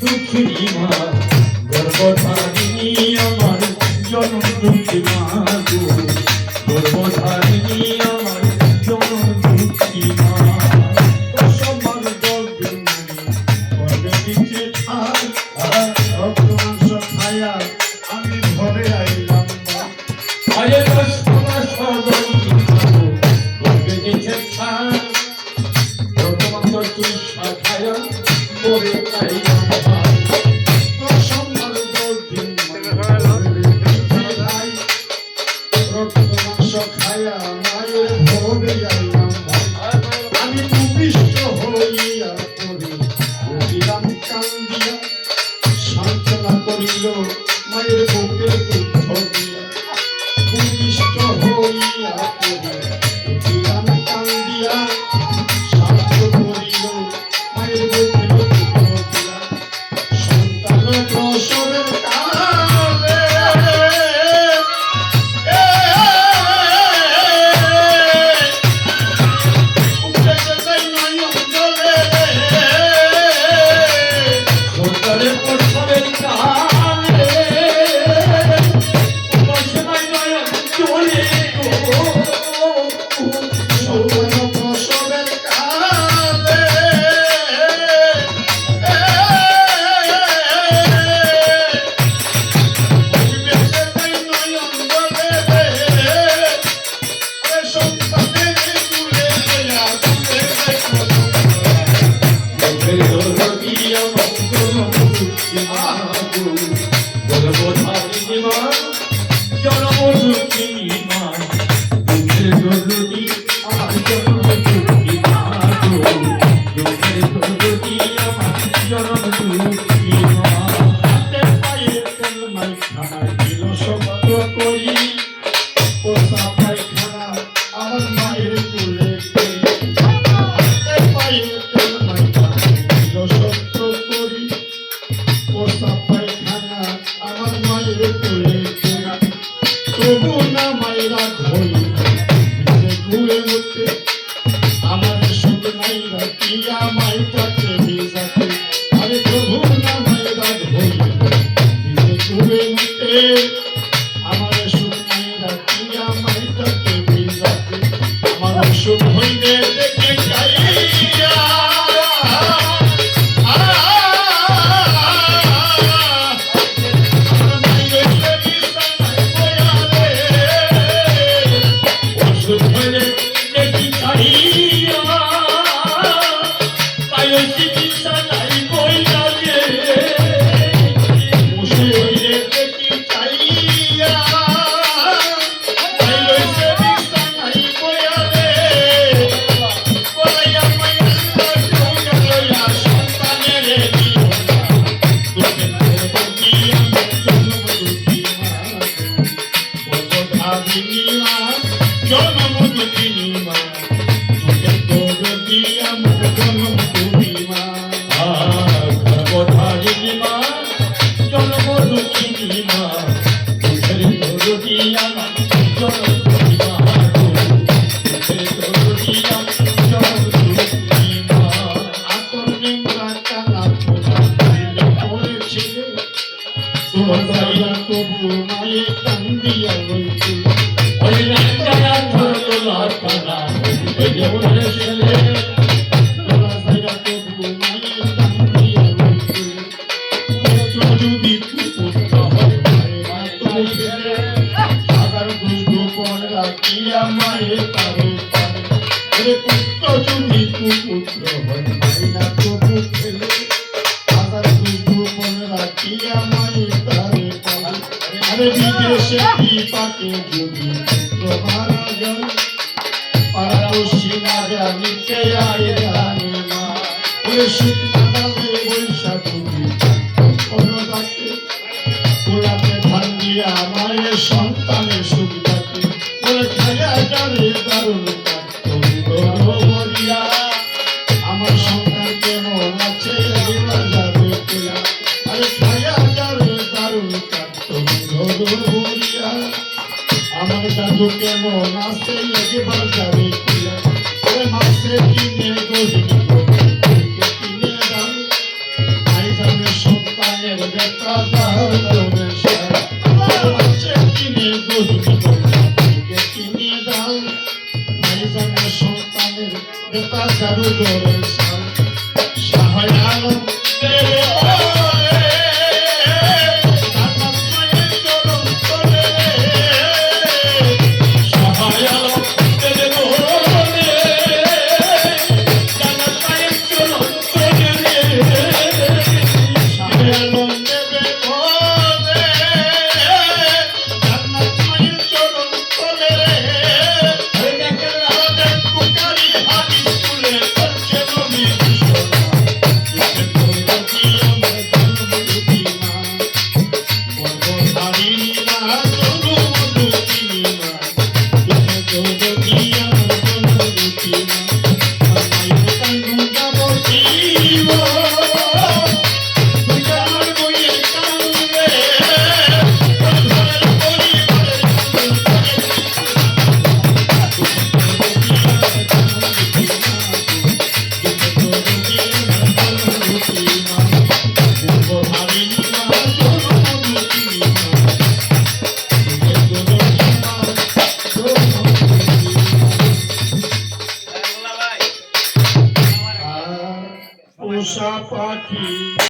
দুঃখিনী মা গর্ভধারিণী আমার জনম দুঃখী মা গো গর্ভধারিণী আমার জনম দুঃখী মা সবার গর্ভে গর্ভে দিচ্ছে রক্তমাংস খায়া আমি ঘরে আইলাম আরে গর্ভে দিচ্ছে রক্তমাংস চুষা খায়া ঘরে আইলাম আমি ভূমিষ্ঠ হইয়া পড়িলাম কান্দিয়া সান্ত্বনা করিল মায়ের বুকের দুঃখ দিয়া ভূমিষ্ঠ হইয়া পড়িলাম কান্দিয়া শান্ত করিল মায়ের বুকের দুঃখ দিয়া সন্তান প্রসবের সন্তানের সুবিধাকে আমার সন্তানকে বন্ধু কেমন আছে একবার যাবে কিনা ওরে মাসে কিনে গহিনী কিনে দাও ভাইজানের সন্তানের বেটা দাও তোরে সার মাসে কিনে গহিনী কিনে দাও ভাইজানের সন্তানের বেটা দাও তোরে সার শাহ আলম